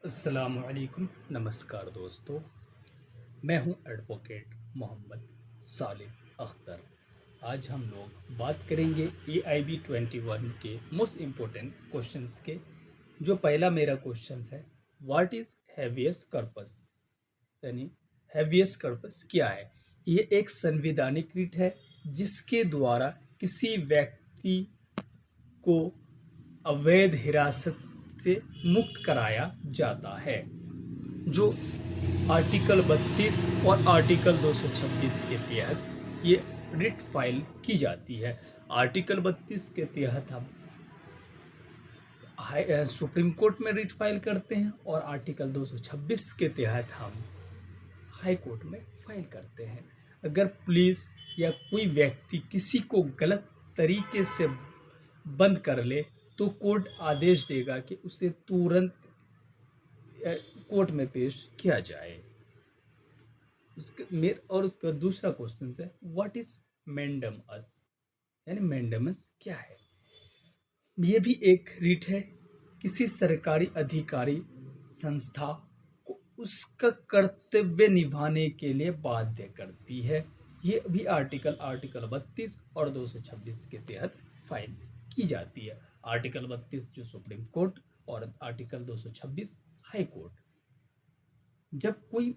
अस्सलामुअलैकुम, नमस्कार दोस्तों। मैं हूं एडवोकेट मोहम्मद सालिम अख्तर। आज हम लोग बात करेंगे AIB 21 के मोस्ट इम्पोर्टेंट क्वेश्चंस के। जो पहला मेरा क्वेश्चन है, व्हाट इज़ हैबियस कॉर्पस, यानी हैबियस कॉर्पस क्या है। ये एक संवैधानिक रिट है जिसके द्वारा किसी व्यक्ति को अवैध हिरासत से मुक्त कराया जाता है, जो आर्टिकल 32 और आर्टिकल 226 के तहत ये रिट फाइल की जाती है। आर्टिकल 32 के तहत हम सुप्रीम कोर्ट में रिट फाइल करते हैं और आर्टिकल 226 के तहत हम हाई कोर्ट में फाइल करते हैं। अगर पुलिस या कोई व्यक्ति किसी को गलत तरीके से बंद कर ले तो कोर्ट आदेश देगा कि उसे तुरंत कोर्ट में पेश किया जाए। उसका दूसरा क्वेश्चन है, व्हाट इज मैंडेमस, यानी मैंडेमस क्या है। ये भी एक रिट है, किसी सरकारी अधिकारी संस्था को उसका कर्तव्य निभाने के लिए बाध्य करती है। ये भी आर्टिकल 32 और 226 के तहत फाइल की जाती है। आर्टिकल 32 जो सुप्रीम कोर्ट और आर्टिकल 226 हाई कोर्ट। जब कोई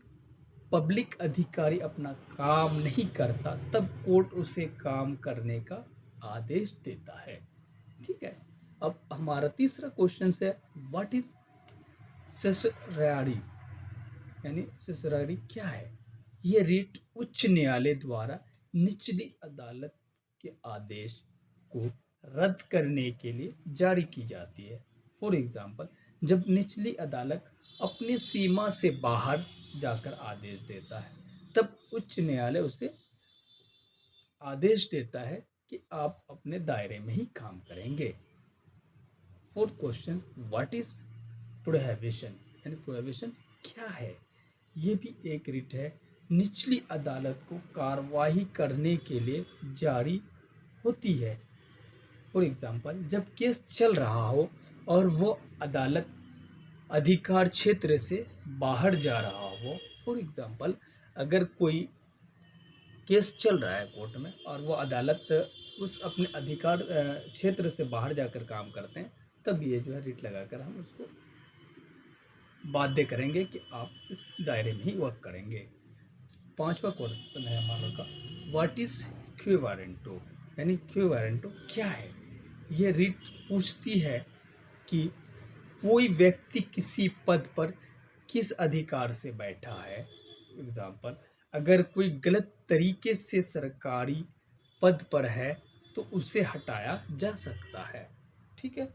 पब्लिक अधिकारी अपना काम नहीं करता तब कोर्ट उसे काम करने का आदेश देता है। ठीक है। अब हमारा तीसरा क्वेश्चन है, व्हाट इज सेसरारी, यानी सेसरारी क्या है। ये रिट उच्च न्यायालय द्वारा निचली अदालत के आदेश को रद्द करने के लिए जारी की जाती है। फॉर एग्जाम्पल, जब निचली अदालत अपनी सीमा से बाहर जाकर आदेश देता है तब उच्च न्यायालय उसे आदेश देता है कि आप अपने दायरे में ही काम करेंगे। Fourth question, what is prohibition, यानी प्रोहिबिशन क्या है। ये भी एक रिट है, निचली अदालत को कार्रवाई करने के लिए जारी होती है। फॉर एग्जाम्पल, जब केस चल रहा हो और वो अदालत अधिकार क्षेत्र से बाहर जा रहा हो। फॉर एग्जाम्पल, अगर कोई केस चल रहा है कोर्ट में और वो अदालत उस अपने अधिकार क्षेत्र से बाहर जाकर काम करते हैं, तब ये जो है रिट लगाकर हम उसको बाध्य करेंगे कि आप इस दायरे में ही वर्क करेंगे। पांचवा क्वेश्चन है हमारा का, व्हाट इज क्यू वारंटो, यानी क्यू वारंटो क्या है। ये रिट पूछती है कि कोई व्यक्ति किसी पद पर किस अधिकार से बैठा है। एग्जाम्पल, अगर कोई गलत तरीके से सरकारी पद पर है तो उसे हटाया जा सकता है। ठीक है।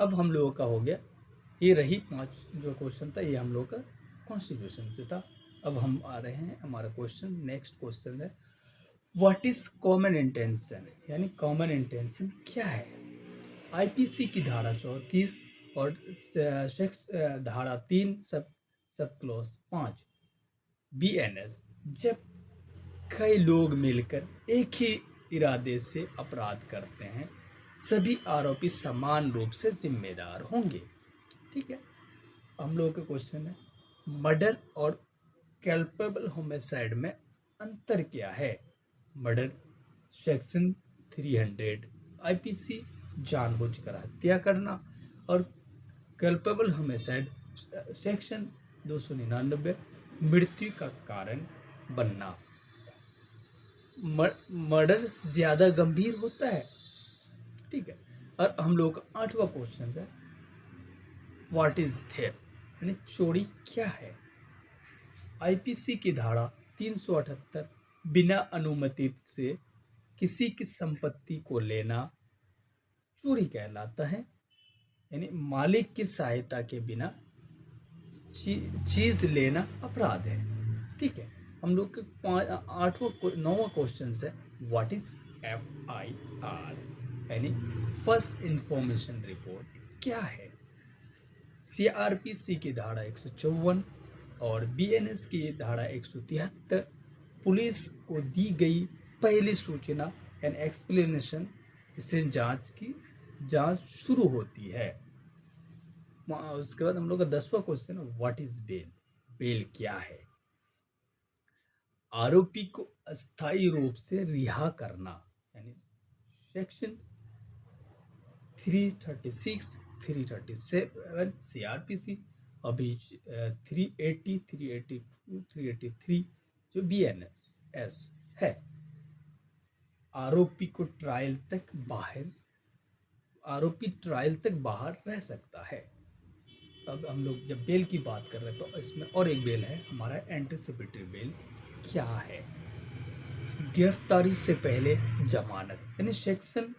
अब हम लोगों का हो गया, ये रही 5 जो क्वेश्चन था, ये हम लोग का कॉन्स्टिट्यूशन से था। अब हम आ रहे हैं हमारा क्वेश्चन, नेक्स्ट क्वेश्चन है, व्हाट इज कॉमन इंटेंशन, यानी कॉमन इंटेंशन क्या है। आईपीसी की धारा 34 और धारा 3 सब क्लॉज 5 BNS, जब कई लोग मिलकर एक ही इरादे से अपराध करते हैं सभी आरोपी समान रूप से जिम्मेदार होंगे। ठीक है। हम लोगों का क्वेश्चन है, मर्डर और कैल्पेबल होमिसाइड में अंतर क्या है। मर्डर सेक्शन 300 आईपीसी जानबूझकर हत्या करना, और कल्पेबल होमिसाइड सेक्शन 299 मृत्यु का कारण बनना। मर्डर ज़्यादा गंभीर होता है। ठीक है। और हम लोग का 8वां क्वेश्चन है, व्हाट इज थेफ्ट, यानी चोरी क्या है। आईपीसी की धारा 378 बिना अनुमति से किसी की संपत्ति को लेना चोरी कहलाता है, यानी मालिक की सहायता के बिना चीज लेना अपराध है। ठीक है। हम लोग के 9वां क्वेश्चन है, व्हाट इज FIR, यानी फर्स्ट इंफॉर्मेशन रिपोर्ट क्या है। CRPC की धारा 154 और BNS की धारा 173 पुलिस को दी गई पहली सूचना एंड एक्सप्लेनेशन, इससे जांच शुरू होती है। उसके बाद हम लोग का 10वां question, what is bail? Bail क्या है? आरोपी को अस्थायी रूप से रिहा करना, यानी सेक्शन 336, 337 सीआरपीसी, अभी 380, 382, 383 जो बीएनएस है। आरोपी को आरोपी ट्रायल तक बाहर रह सकता है। अब हम लोग जब बेल की बात कर रहे हैं तो इसमें और एक बेल है हमारा एंटिसिपेटरी बेल। क्या है? गिरफ्तारी से पहले जमानत, यानी सेक्शन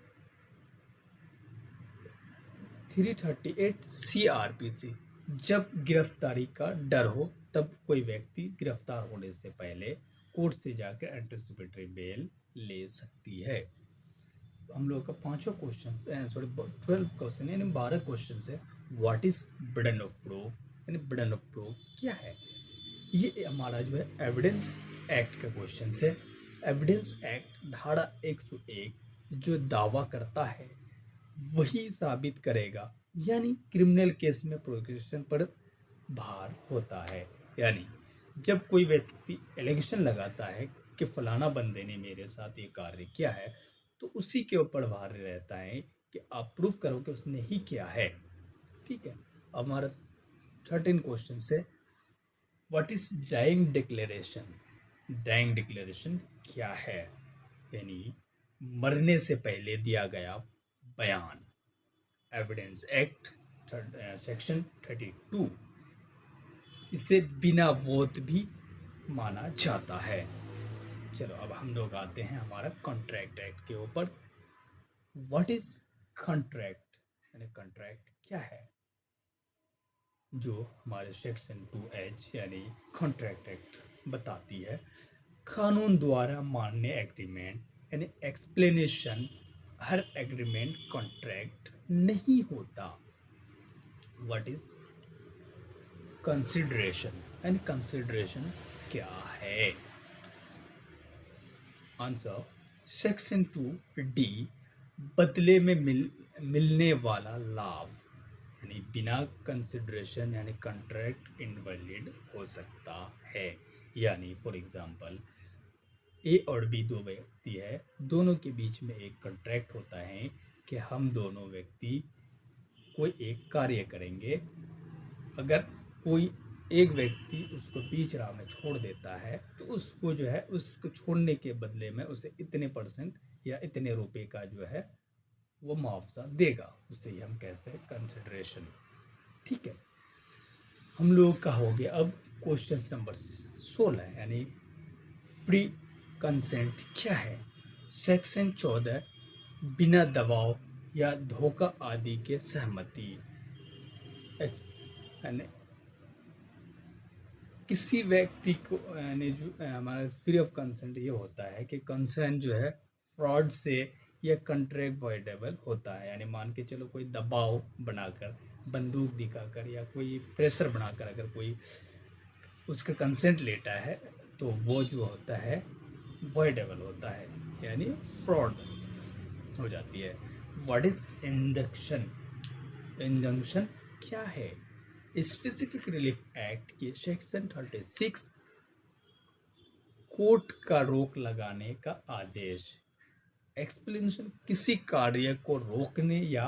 338 सीआरपीसी, जब गिरफ्तारी का डर हो तब कोई व्यक्ति गिरफ्तार होने से पहले कोर्ट से जाकर एंटिसिपेटरी बेल ले सकती है। तो हम लोग का 5वां क्वेश्चन, सॉरी 12 क्वेश्चन यानी 12 क्वेश्चन है। What is burden of proof? यानी बर्डन ऑफ प्रूफ क्या है? ये हमारा जो है एविडेंस एक्ट का क्वेश्चन है। एविडेंस एक्ट धारा 101 जो दावा करता है वही साबित करेगा, यानी क्रिमिनल केस में प्रोसिक्यूशन पर भार होता है। यानी जब कोई व्यक्ति एलिगेशन लगाता है कि फलाना बंदे ने मेरे साथ ये कार्य किया है, तो उसी के ऊपर भार रहता है कि आप प्रूफ करो कि उसने ही किया है। ठीक है। अब हमारा 13 क्वेश्चन से, what is dying declaration? Dying declaration क्या है? यानी मरने से पहले दिया गया बयान। एविडेंस एक्ट सेक्शन 32, इसे बिना वोट भी माना जाता है। चलो अब हम लोग आते हैं हमारा कॉन्ट्रैक्ट एक्ट के ऊपर। What is contract? यानी कॉन्ट्रैक्ट क्या है? जो हमारे सेक्शन 2H यानी कॉन्ट्रैक्ट एक्ट बताती है, कानून द्वारा मान्य एग्रीमेंट, यानी एक्सप्लेनेशन, हर एग्रीमेंट कॉन्ट्रैक्ट नहीं होता। What is consideration? And consideration क्या है? आंसर, सेक्शन 2D, बदले में मिलने वाला लाभ, यानी बिना कंसिडरेशन यानी कॉन्ट्रैक्ट इनवैलिड हो सकता है। यानी फॉर एग्जांपल ए और बी दो व्यक्ति है, दोनों के बीच में एक कॉन्ट्रैक्ट होता है कि हम दोनों व्यक्ति कोई एक कार्य करेंगे। अगर कोई एक व्यक्ति उसको बीच राह में छोड़ देता है तो उसको जो है उसको छोड़ने के बदले में उसे इतने परसेंट या इतने रुपए का जो है वो मुआवजा देगा, उसे ही हम कहते हैं कंसिडरेशन। ठीक है। हम लोग का हो गया अब क्वेश्चन नंबर 16, यानी फ्री कंसेंट क्या है? सेक्शन 14, बिना दबाव या धोखा आदि के सहमति, यानी किसी व्यक्ति को, यानी जो हमारा फ्री ऑफ कंसेंट ये होता है कि कंसेंट जो है फ्रॉड से या कॉन्ट्रैक्ट वॉइडेबल होता है। यानी मान के चलो कोई दबाव बनाकर, बंदूक दिखाकर या कोई प्रेशर बनाकर अगर कोई उसका कंसेंट लेता है तो वो जो होता है वॉइडेबल होता है, यानी फ्रॉड हो जाती है। What is injunction? इंजंक्शन क्या है? स्पेसिफिक रिलीफ एक्ट के सेक्शन 36, कोर्ट का रोक लगाने का आदेश। एक्सप्लेनेशन, किसी कार्य को रोकने या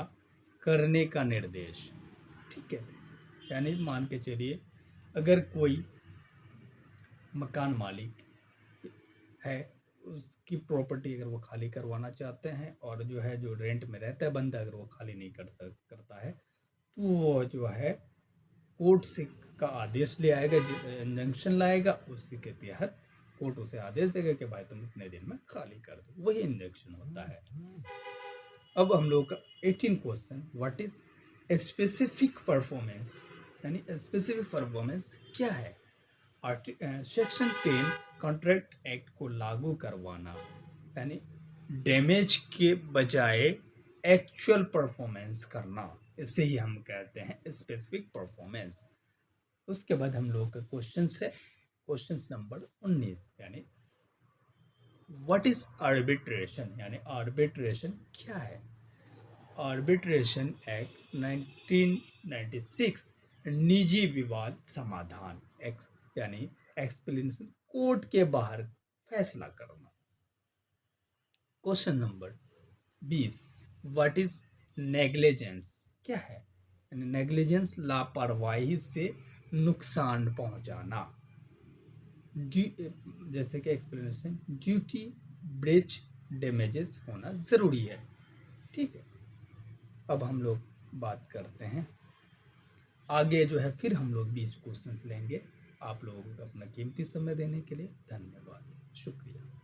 करने का निर्देश। ठीक है। यानी मान के चलिए अगर कोई मकान मालिक है, उसकी प्रॉपर्टी अगर वो खाली करवाना चाहते हैं और जो है जो रेंट में रहता है बंदा अगर वो खाली नहीं करता है तो वो जो है कोर्ट से का आदेश ले आएगा, इंजंक्शन लाएगा, उसी के तहत कोर्ट उसे आदेश देगा कि भाई तुम इतने दिन में खाली कर दो, वही इंजंक्शन होता है। अब हम लोग का 18 question, what is specific performance? यानी स्पेसिफिक परफॉर्मेंस क्या है? सेक्शन 10 कॉन्ट्रैक्ट एक्ट को लागू करवाना, यानी डैमेज के बजाय एक्चुअल परफॉर्मेंस करना, इसे ही हम कहते हैं स्पेसिफिक परफॉर्मेंस। उसके बाद हम लोग का क्वेश्चन है क्वेश्चन नंबर 19, यानी व्हाट इज आर्बिट्रेशन? यानी आर्बिट्रेशन क्या है? आर्बिट्रेशन एक्ट 96 निजी विवाद समाधान यानी एक्सप्लेनेशन, कोर्ट के बाहर फैसला करना। Question number 20 what is negligence, क्या है? नेग्लिजेंस लापरवाही से नुकसान पहुंचाना। जैसे कि एक्सप्लेनेशन, ड्यूटी ब्रीच डैमेजेस होना ज़रूरी है। ठीक है, अब हम लोग बात करते हैं आगे जो है, फिर हम लोग 20 क्वेश्चंस लेंगे। आप लोगों को अपना कीमती समय देने के लिए धन्यवाद, शुक्रिया।